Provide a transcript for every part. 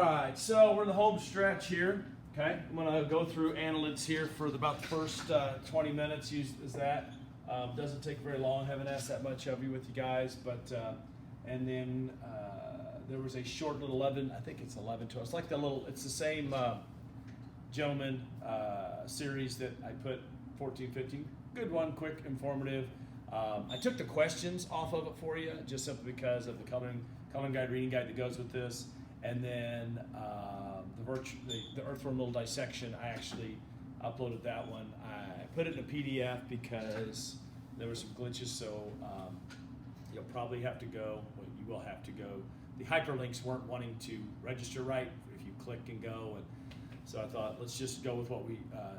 All right, so we're in the home stretch here. Okay, I'm gonna go through annelids here for about the first 20 minutes. Use that. Doesn't take very long. Haven't asked that much of you with you guys, but and then there was a short little 11. I think it's 11 to us. Like the little. It's the same gentleman series that I put 14, 15. Good one, quick, informative. I took the questions off of it for you just simply because of the Common Guide reading guide that goes with this. And then the earthworm little dissection, I actually uploaded that one. I put it in a PDF because there were some glitches, so you'll probably have to go, well, you will have to go. The hyperlinks weren't wanting to register right if you click and go, and so I thought, let's just go with what we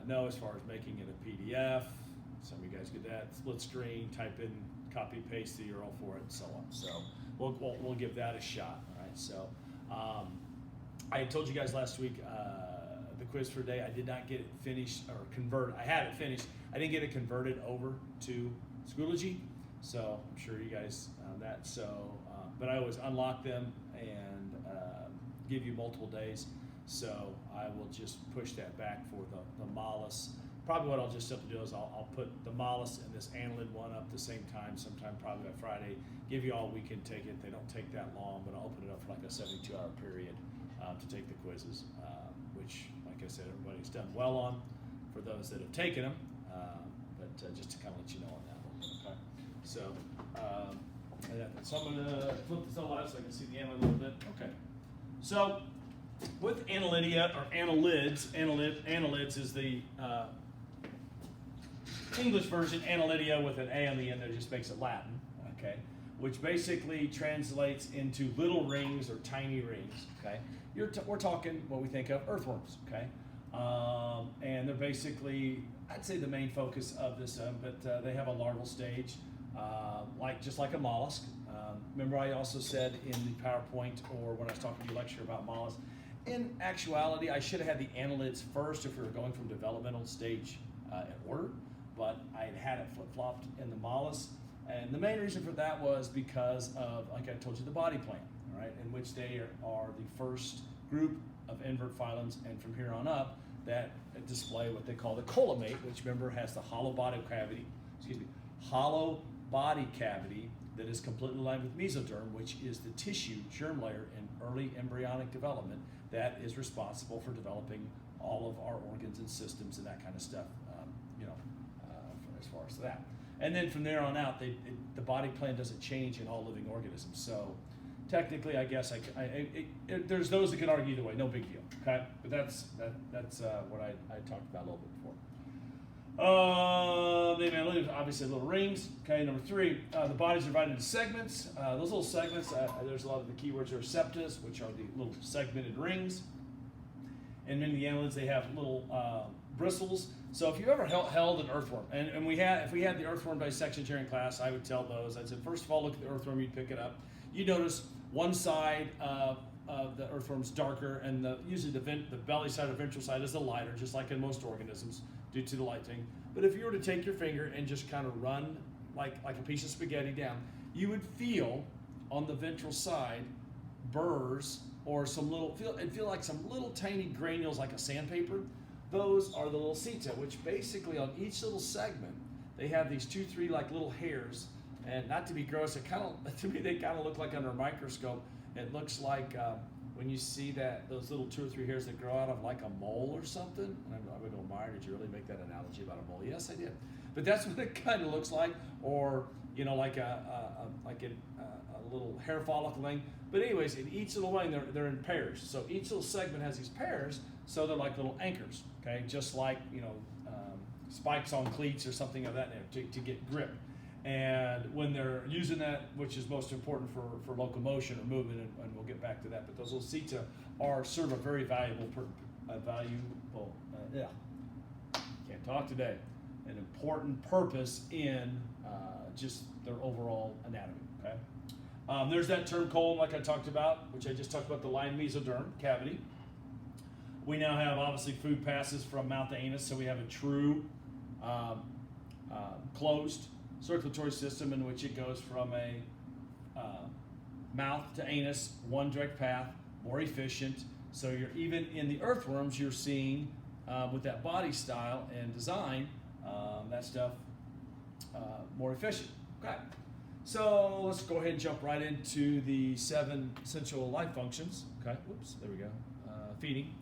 know as far as making it a PDF. Some of you guys get that, split screen, type in, copy, paste the URL for it, and so on. So we'll give that a shot, all right? So. I had told you guys last week the quiz for today. I did not get it finished or converted. I had it finished. I didn't get it converted over to Schoology, so I'm sure you guys that. So, but I always unlock them and give you multiple days. So I will just push that back for the Mollis. Probably what I'll just simply do is I'll put the Mollis and this annelid one up at the same time, sometime probably by Friday. Give you all we can take it. They don't take that long, but I'll open it up for like a 72-hour period to take the quizzes, which, like I said, everybody's done well on for those that have taken them. But just to kind of let you know on that one, okay? So, so I'm going to flip this on live so I can see the annelid a little bit. Okay. So, with Annelidia or annelids, annelids is the English version. Annelidia with an A on the end there just makes it Latin, okay? Which basically translates into little rings or tiny rings, okay? We're talking what we think of earthworms, okay? And they're basically, I'd say the main focus of this, but they have a larval stage, just like a mollusk. Remember I also said in the PowerPoint or when I was talking to you lecture about mollusks, in actuality, I should have had the annelids first if we were going from developmental stage in order, but I had it flip-flopped in the mollusk. And the main reason for that was because of, like I told you, the body plan, all right, in which they are the first group of invert phylums, and from here on up, that display what they call the collimate, which remember has the hollow body cavity that is completely lined with mesoderm, which is the tissue germ layer in early embryonic development that is responsible for developing all of our organs and systems and that kind of stuff, as far as that. And then from there on out, the body plan doesn't change in all living organisms. So technically, I guess there's those that can argue either way, no big deal, okay? But that's what I talked about a little bit before. The obviously little rings. Okay, number 3, the body's divided into segments. Those little segments, there's a lot of the keywords are septas, which are the little segmented rings. And many of the annelids, they have little bristles. So if you've ever held an earthworm, and if we had the earthworm dissection here in class, I would tell those. I'd say, first of all, look at the earthworm, you'd pick it up. You notice one side of the earthworm's darker, and usually the belly side or ventral side is the lighter, just like in most organisms, due to the light thing. But if you were to take your finger and just kind of run like a piece of spaghetti down, you would feel on the ventral side burrs or feel like some little tiny granules like a sandpaper. Those are the little seta, which basically on each little segment, they have these 2-3 like little hairs. And not to be gross, to me they kind of look like under a microscope. It looks like when you see those little 2 or 3 hairs that grow out of like a mole or something. And I would go, Meyer, did you really make that analogy about a mole? Yes, I did. But that's what it kind of looks like, or like a little hair follicle thing. But anyways, in each little one, they're in pairs. So each little segment has these pairs, so they're like little anchors. Okay, just like spikes on cleats or something of that nature to get grip. And when they're using that, which is most important for locomotion or movement, and we'll get back to that, but those little seta serve a very valuable, can't talk today, an important purpose in just their overall anatomy, okay? There's that term colon, like I talked about, which I just talked about, the lined mesoderm cavity. We now have, obviously, food passes from mouth to anus, so we have a true closed circulatory system in which it goes from a mouth to anus, one direct path, more efficient, So you're even in the earthworms, you're seeing with that body style and design, that stuff more efficient. Okay. So let's go ahead and jump right into the 7 essential life functions. Okay. Oops. There we go. Feeding.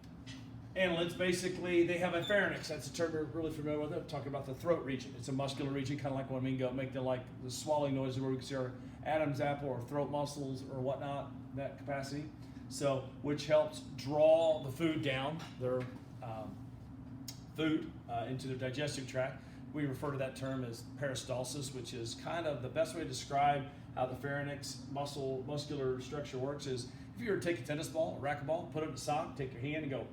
Annelids, basically, they have a pharynx. That's a term we're really familiar with. I'm talking about the throat region. It's a muscular region, kind of like when we go make the swallowing noises where we can see our Adam's apple or throat muscles or whatnot, that capacity. So, which helps draw the food down, their food into their digestive tract. We refer to that term as peristalsis, which is kind of the best way to describe how the pharynx muscular structure works is if you were to take a tennis ball, a racquetball, put it in a sock, take your hand and go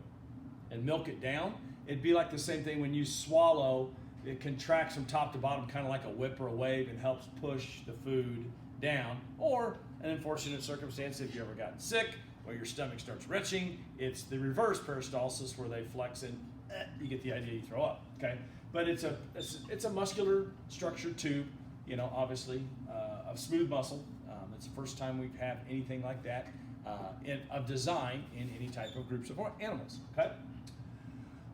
and milk it down, it'd be like the same thing when you swallow. It contracts from top to bottom, kind of like a whip or a wave, and helps push the food down. Or an unfortunate circumstance, if you ever gotten sick, where your stomach starts retching, it's the reverse peristalsis where they flex and you get the idea, you throw up. Okay, but it's a muscular structured tube, obviously of smooth muscle. It's the first time we have anything like that of design in any type of groups of animals. Okay.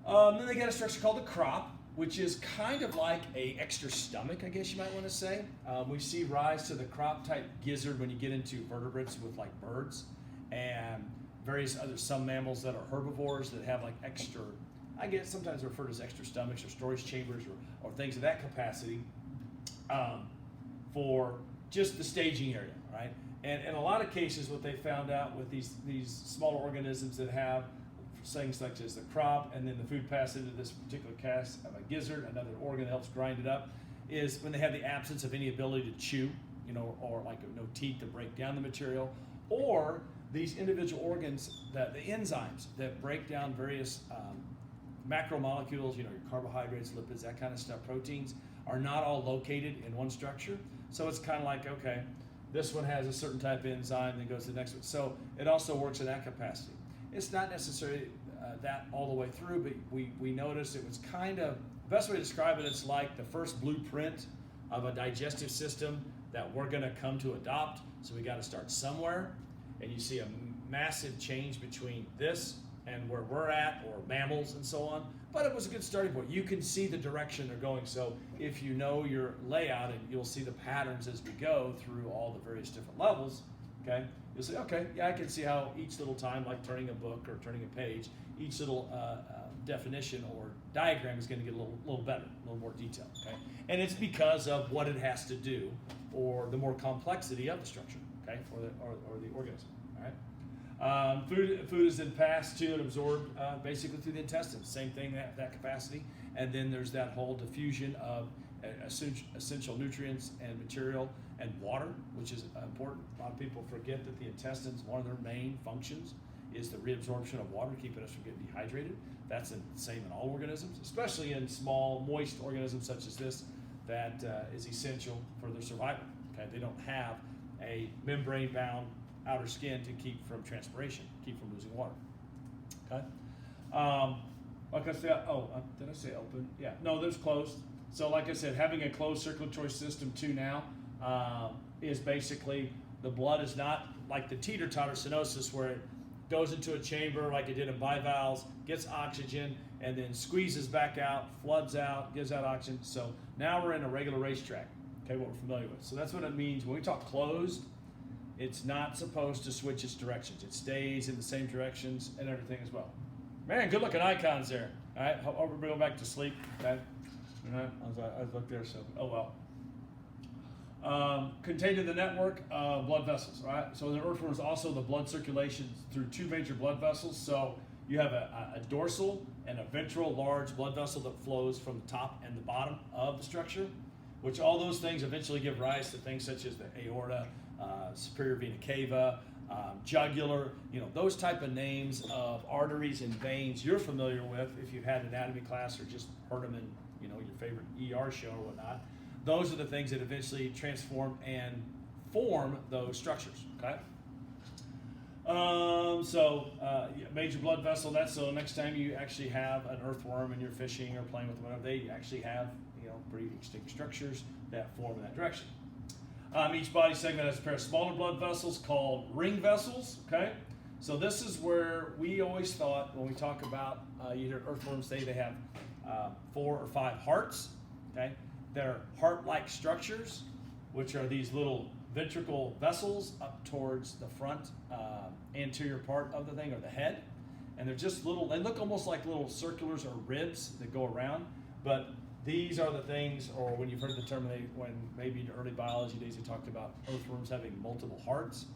Then they got a structure called the crop, which is kind of like a extra stomach, I guess you might want to say. We see rise to the crop type gizzard when you get into vertebrates with like birds and various other some mammals that are herbivores that have like extra, I guess sometimes referred as extra stomachs or storage chambers or things of that capacity for just the staging area, right? And in a lot of cases, what they found out with these smaller organisms that have things such as the crop, and then the food passes into this particular cast of a gizzard, another organ that helps grind it up, is when they have the absence of any ability to chew, or like no teeth to break down the material, or these individual organs, the enzymes that break down various macromolecules, your carbohydrates, lipids, that kind of stuff, proteins, are not all located in one structure. So it's kind of like, okay, this one has a certain type of enzyme, then goes to the next one. So it also works in that capacity. It's not necessarily that all the way through, but we noticed it was kind of, the best way to describe it, it's like the first blueprint of a digestive system that we're going to come to adopt. So we got to start somewhere, and you see a massive change between this and where we're at, or mammals and so on. But it was a good starting point. You can see the direction they're going. So if you know your layout, and you'll see the patterns as we go through all the various different levels, okay, you'll say, okay, yeah, I can see how each little time, like turning a book or turning a page, each little definition or diagram is going to get a little better, a little more detail, okay? And it's because of what it has to do, or the more complexity of the structure, okay, or the organism, all right? Food is then passed to and absorbed basically through the intestines. Same thing, that capacity. And then there's that whole diffusion of essential nutrients and material and water, which is important. A lot of people forget that the intestines, one of their main functions is the reabsorption of water, keeping us from getting dehydrated. That's the same in all organisms, especially in small, moist organisms such as this, that is essential for their survival. Okay, they don't have a membrane-bound outer skin to keep from transpiration, keep from losing water. Okay. Like I said, did I say open? Yeah. No, there's closed. So like I said, having a closed circulatory system too now is basically the blood is not like the teeter-totter stenosis where it goes into a chamber like it did in bivalves, gets oxygen, and then squeezes back out, floods out, gives out oxygen. So now we're in a regular racetrack, okay, what we're familiar with. So that's what it means. When we talk closed, it's not supposed to switch its directions. It stays in the same directions and everything as well. Man, good looking icons there. All right, hope everybody go back to sleep. Okay. All right, I looked there, so, oh well. Contained in the network of blood vessels, right? So in the earthworm is also the blood circulation through 2 major blood vessels. So you have a dorsal and a ventral large blood vessel that flows from the top and the bottom of the structure, which all those things eventually give rise to things such as the aorta, superior vena cava, jugular, those type of names of arteries and veins you're familiar with if you've had an anatomy class or just heard them in, your favorite ER show or whatnot. Those are the things that eventually transform and form those structures, okay? Major blood vessel, so next time you actually have an earthworm and you're fishing or playing with them, whatever, they actually have, pretty distinct structures that form in that direction. Each body segment has a pair of smaller blood vessels called ring vessels, okay? So this is where we always thought when we talk about, you hear earthworms say they have 4 or 5 hearts, okay? They're heart-like structures, which are these little ventricle vessels up towards the front anterior part of the thing, or the head. And they're just little, they look almost like little circulars or ribs that go around, but these are the things, or when you've heard the term, when maybe in early biology days they talked about earthworms having multiple hearts.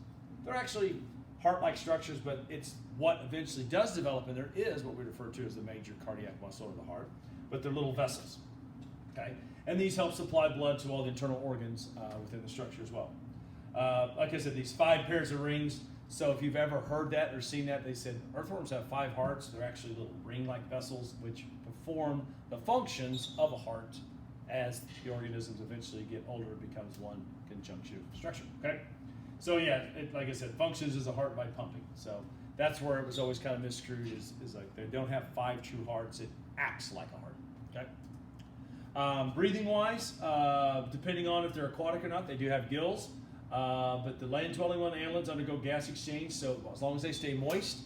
They're actually heart-like structures, but it's what eventually does develop, and there is what we refer to as the major cardiac muscle, or the heart, but they're little vessels, okay? And these help supply blood to all the internal organs within the structure as well. Like I said, these 5 pairs of rings, so if you've ever heard that or seen that, they said earthworms have 5 hearts. They're actually little ring-like vessels which perform the functions of a heart as the organisms eventually get older. It becomes one conjunctive structure, okay? So yeah, like I said, functions as a heart by pumping. So that's where it was always kind of misconstrued, is like they don't have 5 true hearts. It acts like a heart, okay? Breathing wise, depending on if they're aquatic or not, they do have gills. But the land-dwelling one, the annelids, undergo gas exchange, so as long as they stay moist,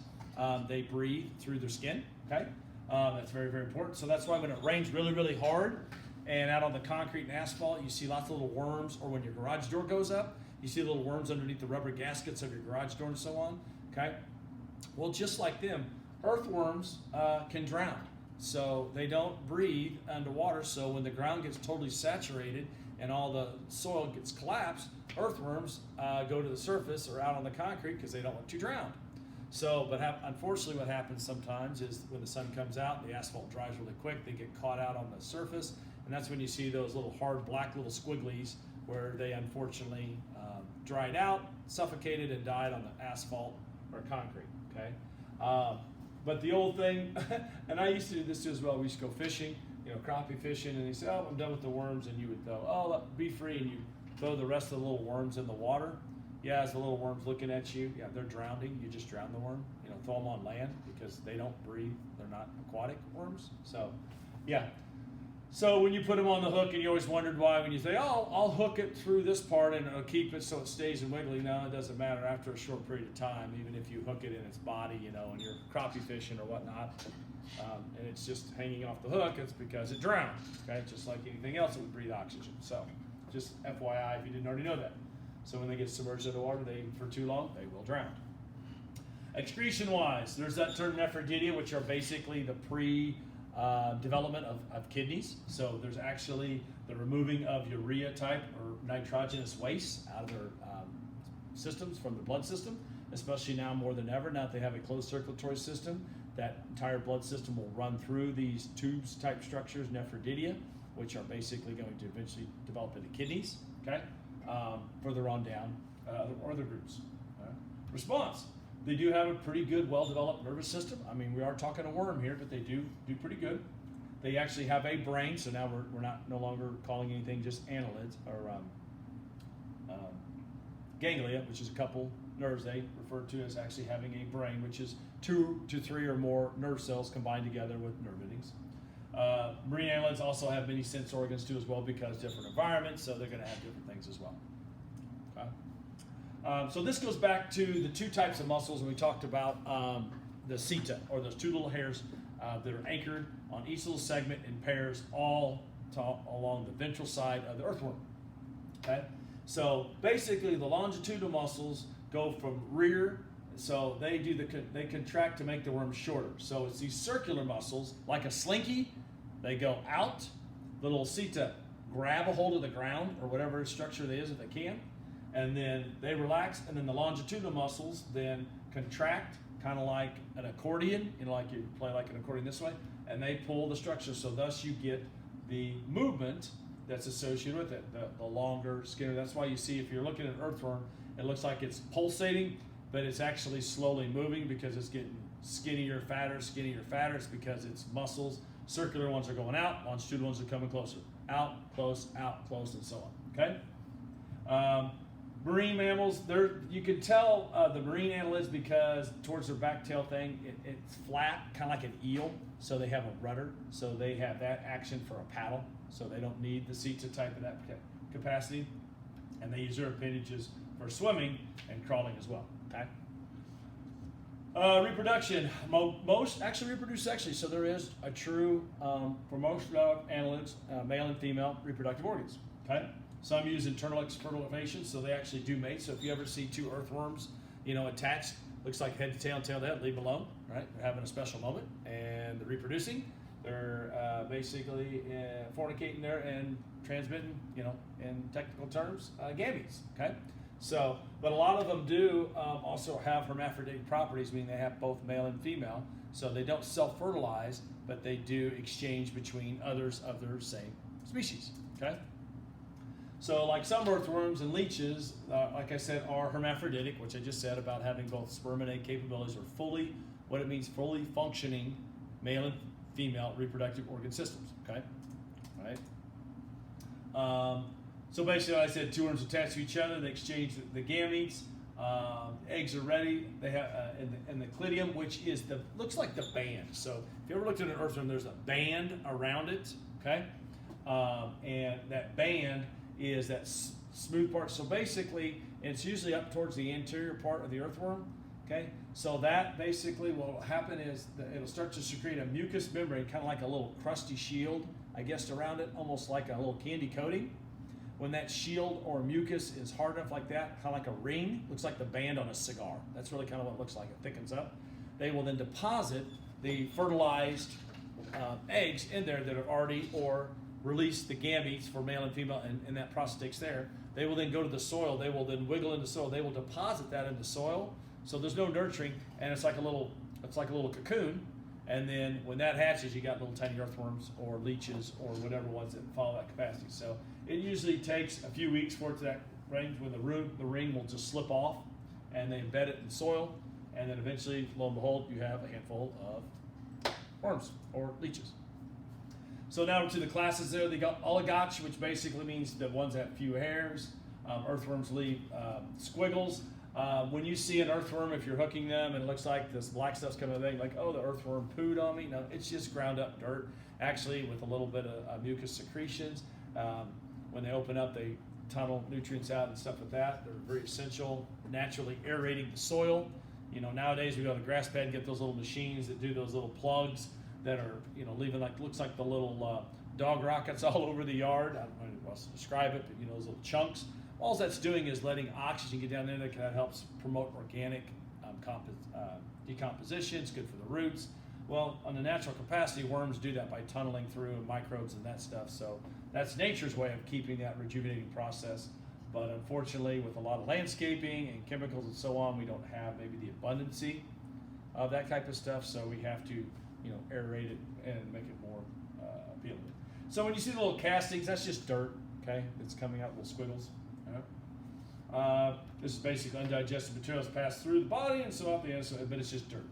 they breathe through their skin, okay? That's very, very important. So that's why when it rains really, really hard, and out on the concrete and asphalt, you see lots of little worms, or when your garage door goes up, you see little worms underneath the rubber gaskets of your garage door and so on, okay? Well, just like them, earthworms can drown. So they don't breathe underwater, so when the ground gets totally saturated and all the soil gets collapsed, earthworms go to the surface or out on the concrete because they don't want to drown. So, but unfortunately what happens sometimes is when the sun comes out, the asphalt dries really quick, they get caught out on the surface, and that's when you see those little hard black little squigglies where they unfortunately dried out, suffocated, and died on the asphalt or concrete, okay? But the old thing, and I used to do this too as well, we used to go fishing, you know, crappie fishing, and you say, oh, I'm done with the worms, and you would throw, oh, be free, and you throw the rest of the little worms in the water. Yeah, as the little worm's looking at you, yeah, they're drowning, you just drown the worm, you know, throw them on land because they don't breathe, they're not aquatic worms. So, yeah. So when you put them on the hook, and you always wondered why, when you say, oh, I'll hook it through this part and it'll keep it so it stays and wiggly. No, it doesn't matter after a short period of time, even if you hook it in its body, you know, and you're crappie fishing or whatnot, and it's just hanging off the hook, it's because it drowned, okay? Just like anything else that would breathe oxygen. So just FYI if you didn't already know that. So when they get submerged in the water, for too long, they will drown. Excretion-wise, there's that term nephrididia, which are basically the development of kidneys. So there's actually the removing of urea type or nitrogenous waste out of their systems from the blood system, especially now more than ever. Now that they have a closed circulatory system, that entire blood system will run through these tubes type structures, nephrididia, which are basically going to eventually develop into kidneys, okay? Further on down, other groups. Response. They do have a pretty good, well-developed nervous system. I mean, we are talking a worm here, but they do pretty good. They actually have a brain, so now we're no longer calling anything just annelids or ganglia, which is a couple nerves they refer to as actually having a brain, which is 2 to 3 or more nerve cells combined together with nerve endings. Marine annelids also have many sense organs too as well, because different environments, so they're going to have different things as well. Okay. So this goes back to the 2 types of muscles, and we talked about the seta, or those 2 little hairs that are anchored on each little segment in pairs, all along the ventral side of the earthworm. Okay. So basically, the longitudinal muscles go from rear. So they contract to make the worm shorter. So it's these circular muscles, like a slinky, they go out. The little seta grab a hold of the ground or whatever structure it is if they can, and then they relax, and then the longitudinal muscles then contract, kind of like an accordion, you know, like you play like an accordion this way, and they pull the structure. So thus you get the movement that's associated with it, the longer, skinnier. That's why you see, if you're looking at an earthworm, it looks like it's pulsating, but it's actually slowly moving because it's getting skinnier, fatter. It's because its muscles, circular ones are going out, longitudinal ones are coming closer. Out, close, and so on, okay? Marine mammals, you can tell the marine annelids because towards their back tail thing, it's flat, kind of like an eel, so they have a rudder, so they have that action for a paddle, so they don't need the seta type of that capacity, and they use their appendages for swimming and crawling as well, okay? Reproduction. Most actually reproduce sexually, so there is a true, for most annelids, male and female reproductive organs. Okay. Some use internal fertilization, so they actually do mate. So if you ever see two earthworms, attached, looks like head to tail and tail to head, leave them alone. Right? They're having a special moment and they're reproducing. They're basically fornicating there and transmitting, in technical terms, gametes. Okay. So, but a lot of them do also have hermaphroditic properties, meaning they have both male and female. So they don't self-fertilize, but they do exchange between others of their same species. Okay. So, like some earthworms and leeches, like I said, are hermaphroditic, which I just said about having both sperm and egg capabilities, or fully, what it means, fully functioning male and female reproductive organ systems. Okay. All right. So basically, like I said, two worms attach to each other. They exchange the gametes. Eggs are ready. They have and the clidium, which is looks like the band. So if you ever looked at an earthworm, there's a band around it. Okay, and that band is that smooth part. So basically, it's usually up towards the anterior part of the earthworm. Okay, so that basically what will happen is that it'll start to secrete a mucous membrane, kind of like a little crusty shield, I guess, around it, almost like a little candy coating. When that shield or mucus is hard enough like that, kind of like a ring, looks like the band on a cigar. That's really kind of what it looks like. It thickens up. They will then deposit the fertilized eggs in there that have already or released the gametes for male and female, and that process takes there. They will then go to the soil. They will then wiggle into soil. They will deposit that into soil. So there's no nurturing, and it's like a little cocoon. And then when that hatches, you got little tiny earthworms or leeches or whatever ones that follow that capacity. So it usually takes a few weeks for it to that range when the ring will just slip off, and they embed it in soil, and then eventually, lo and behold, you have a handful of worms or leeches. So now to the classes there. They got oligoch, which basically means the ones that have few hairs. Earthworms leave squiggles. When you see an earthworm, if you're hooking them and it looks like this black stuff's coming out, like, oh, the earthworm pooed on me. No, it's just ground up dirt, actually, with a little bit of mucus secretions. When they open up, they tunnel nutrients out and stuff like that. They're very essential, naturally aerating the soil. Nowadays we go to the grass pad and get those little machines that do those little plugs that are, leaving looks like the little dog rockets all over the yard. I don't know how else to describe it, but those little chunks. All that's doing is letting oxygen get down there. That helps promote organic decomposition. It's good for the roots. Well, on the natural capacity, worms do that by tunneling through microbes and that stuff. So that's nature's way of keeping that rejuvenating process. But unfortunately, with a lot of landscaping and chemicals and so on, we don't have maybe the abundancy of that type of stuff. So we have to, aerate it and make it more appealing. So when you see the little castings, that's just dirt. Okay, it's coming out little squiggles. This is basically undigested materials pass through the body and so out the end, but it's just dirt.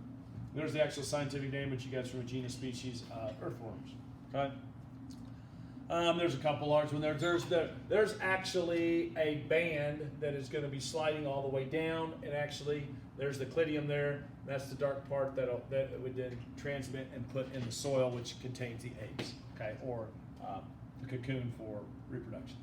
There's the actual scientific name, which you get from a genus species, earthworms. Okay. There's a couple large ones there. There's actually a band that is going to be sliding all the way down, and actually there's the clidium there. That's the dark part that would then transmit and put in the soil, which contains the eggs, okay, or the cocoon for reproduction.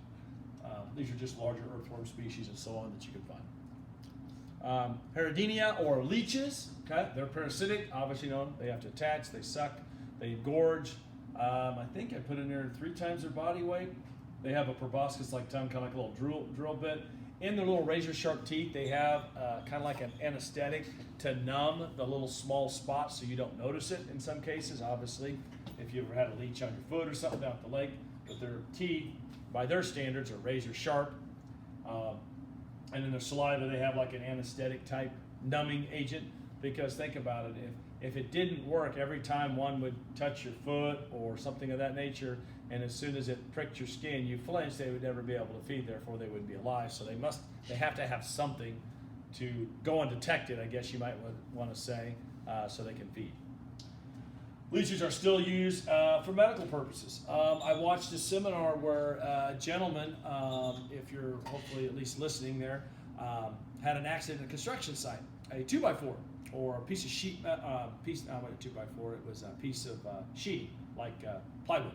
These are just larger earthworm species and so on that you can find. Herodinia or leeches, okay, they're parasitic, obviously known. They have to attach, they suck, they engorge. I think I put in there 3 times their body weight. They have a proboscis-like tongue, kind of like a little drill bit. In their little razor-sharp teeth, they have kind of like an anesthetic to numb the little small spots so you don't notice it in some cases. Obviously, if you ever had a leech on your foot or something down at the lake, but their teeth, by their standards, are razor-sharp. And in their saliva, they have like an anesthetic-type numbing agent. Because think about it, if it didn't work every time one would touch your foot or something of that nature, and as soon as it pricked your skin, you flinched, they would never be able to feed, therefore they wouldn't be alive. So they have to have something to go undetected, I guess you might want to say, so they can feed. Leeches are still used for medical purposes. I watched a seminar where a gentleman, if you're hopefully at least listening there, had an accident at a construction site, a 2x4 or a piece of sheet, not a 2x4, it was a piece of sheeting, like plywood.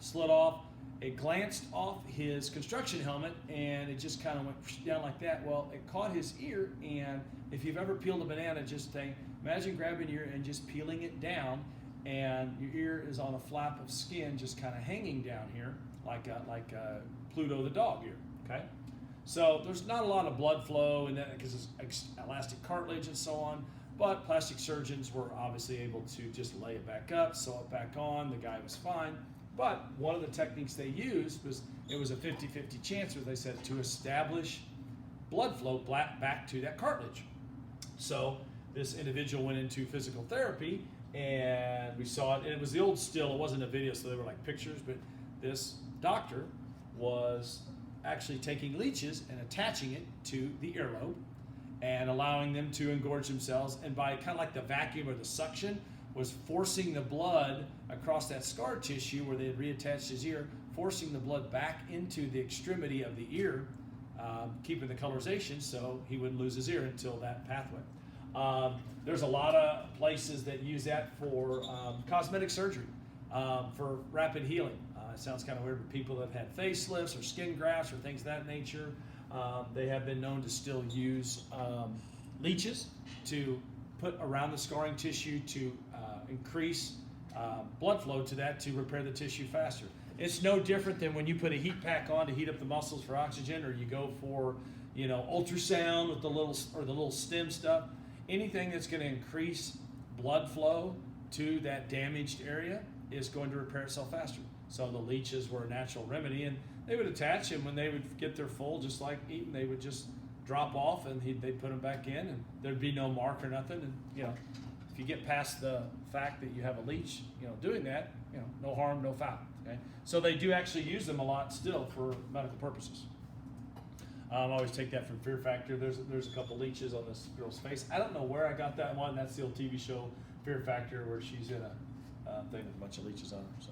Slid off, it glanced off his construction helmet, and it just kind of went down like that. Well, it caught his ear, and if you've ever peeled a banana, just think Imagine grabbing your ear and just peeling it down, and your ear is on a flap of skin just kind of hanging down here, like Pluto the dog ear. Okay, so there's not a lot of blood flow in that because it's elastic cartilage and so on. But plastic surgeons were obviously able to just lay it back up, sew it back on. The guy was fine. But one of the techniques they used was it was a 50-50 chance where they said to establish blood flow back to that cartilage. So this individual went into physical therapy, and we saw it. And it was the old still. It wasn't a video, so they were like pictures. But this doctor was actually taking leeches and attaching it to the earlobe and allowing them to engorge themselves. And by kind of like the vacuum or the suction, was forcing the blood across that scar tissue where they had reattached his ear, forcing the blood back into the extremity of the ear, keeping the colorization so he wouldn't lose his ear until that pathway. There's a lot of places that use that for cosmetic surgery, for rapid healing. It sounds kind of weird, but people that have had facelifts or skin grafts or things of that nature, they have been known to still use leeches to put around the scarring tissue to increase blood flow to that to repair the tissue faster. It's no different than when you put a heat pack on to heat up the muscles for oxygen, or you go for ultrasound with the little stem stuff. Anything that's going to increase blood flow to that damaged area is going to repair itself faster. So the leeches were a natural remedy, and they would attach, and when they would get their full, just like eating, they would just drop off, and they'd put them back in, and there'd be no mark or nothing. And if you get past the fact that you have a leech, doing that, no harm, no foul. Okay, so they do actually use them a lot still for medical purposes. I always take that from Fear Factor. There's a couple leeches on this girl's face. I don't know where I got that one. That's the old TV show Fear Factor, where she's in a thing with a bunch of leeches on her. So,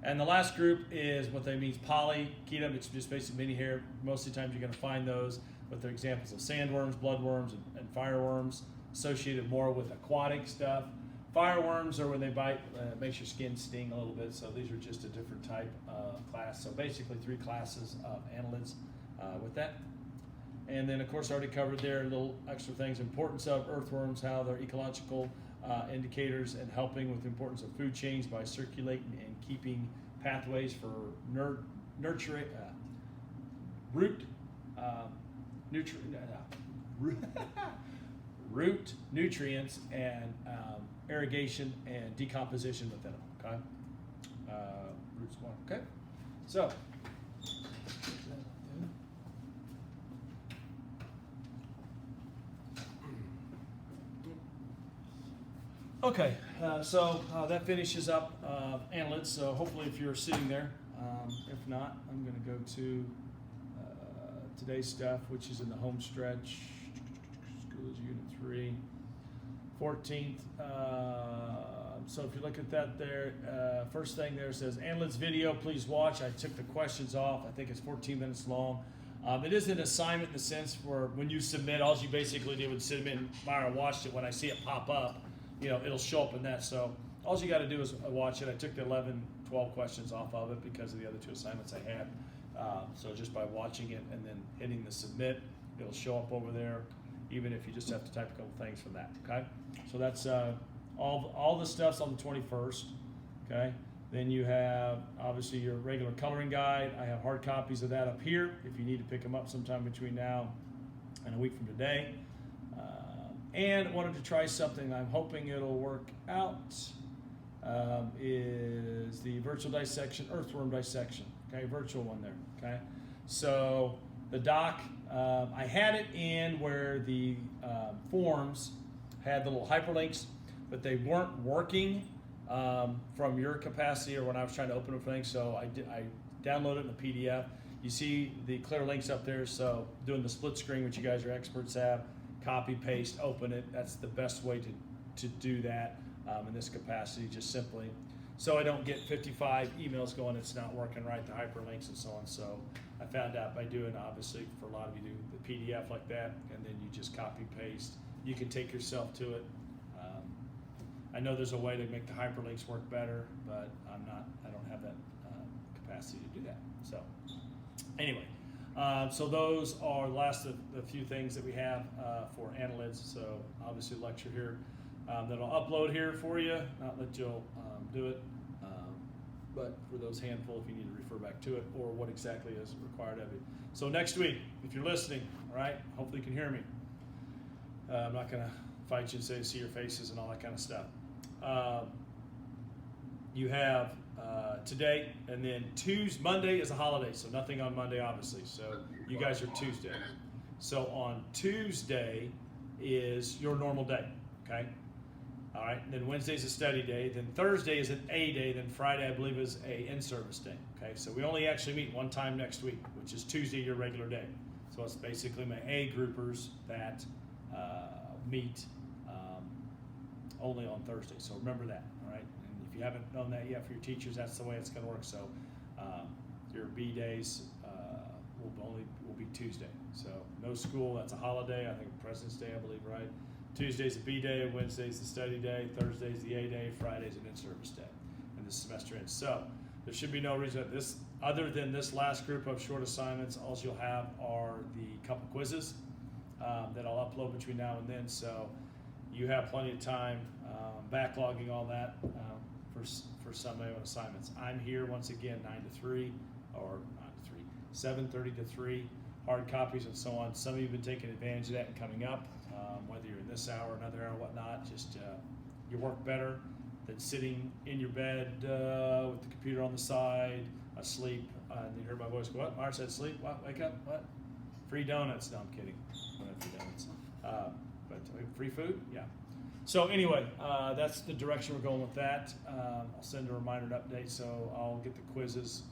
and the last group is what they mean polychaetum. It's just basically mini hair. Most of the times you're going to find those with the examples of sandworms, bloodworms, and fireworms, associated more with aquatic stuff. Fireworms are when they bite, makes your skin sting a little bit. So these are just a different type of class. So basically 3 classes of annelids with that. And then of course I already covered there little extra things, importance of earthworms, how they're ecological indicators and helping with the importance of food chains by circulating and keeping pathways for root nutrients and irrigation and decomposition within them. Okay, roots one. Okay, so. Okay, so that finishes up annelids. So hopefully if you're sitting there, if not, I'm going to go to today's stuff, which is in the home stretch. Schools Unit 3, 14th. So if you look at that there, first thing there says annelids video, please watch. I took the questions off. I think it's 14 minutes long. It is an assignment in the sense where when you submit, all you basically do is submit and Myra watched it. When I see it pop up, it'll show up in that. So all you got to do is watch it. I took the 11, 12 questions off of it because of the other 2 assignments I had. So just by watching it and then hitting the submit, it'll show up over there, even if you just have to type a couple things from that. Okay, so that's all the stuff's on the 21st. Okay, then you have obviously your regular coloring guide. I have hard copies of that up here if you need to pick them up sometime between now and a week from today. And wanted to try something I'm hoping it'll work out, is the virtual dissection, earthworm dissection. Okay, virtual one there. Okay, so the doc, I had it in where the forms had the little hyperlinks, but they weren't working from your capacity or when I was trying to open them things. So I downloaded it in the PDF. You see the clear links up there. So doing the split screen, which you guys are experts at. Copy, paste, open it. That's the best way to do that in this capacity, just simply. So I don't get 55 emails going, it's not working right, the hyperlinks and so on. So I found out by doing, obviously, for a lot of you do the PDF like that, and then you just copy, paste. You can take yourself to it. I know there's a way to make the hyperlinks work better, but I don't have that capacity to do that. So anyway. So those are the last of the few things that we have for annelids. So obviously lecture here that'll upload here for you. Not that you'll do it, but for those handful, if you need to refer back to it or what exactly is required of you. So next week, if you're listening, all right, hopefully you can hear me. I'm not going to fight you and say see your faces and all that kind of stuff. You have today, and then Monday is a holiday, so nothing on Monday, obviously. So you guys are Tuesday. So on Tuesday is your normal day, okay? All right, and then Wednesday's a study day. Then Thursday is an A day. Then Friday, I believe, is a in-service day, okay? So we only actually meet one time next week, which is Tuesday, your regular day. So it's basically my A groupers that meet only on Thursday. So remember that, all right? And if you haven't known that yet for your teachers, that's the way it's going to work. So your B days will be Tuesday. So no school, that's a holiday. I think President's Day, I believe, right? Tuesday's a B day, Wednesday's the study day, Thursday's the A day, Friday's an in-service day, and the semester ends. So there should be no reason that this, other than this last group of short assignments, all you'll have are the couple quizzes that I'll upload between now and then. So you have plenty of time backlogging all that for Sunday on assignments. I'm here once again 9 to 3, or 7:30 to 3, hard copies and so on. Some of you have been taking advantage of that and coming up, whether you're in this hour, another hour, whatnot. Just you work better than sitting in your bed with the computer on the side, asleep, and you heard my voice go, what? Mark said sleep? What? Wake up? What? Free donuts? No, I'm kidding. I don't have free donuts. But free food? Yeah. So anyway, that's the direction we're going with that. I'll send a reminder and update, so I'll get the quizzes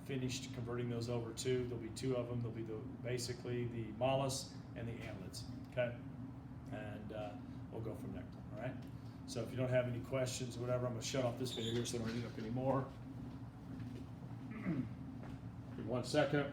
finished, converting those over too. There'll be 2 of them. There'll be basically the Mollis and the Amlets, okay? And we'll go from there, all right? So if you don't have any questions or whatever, I'm gonna shut off this video here so I don't eat up any more. Give me 1 second.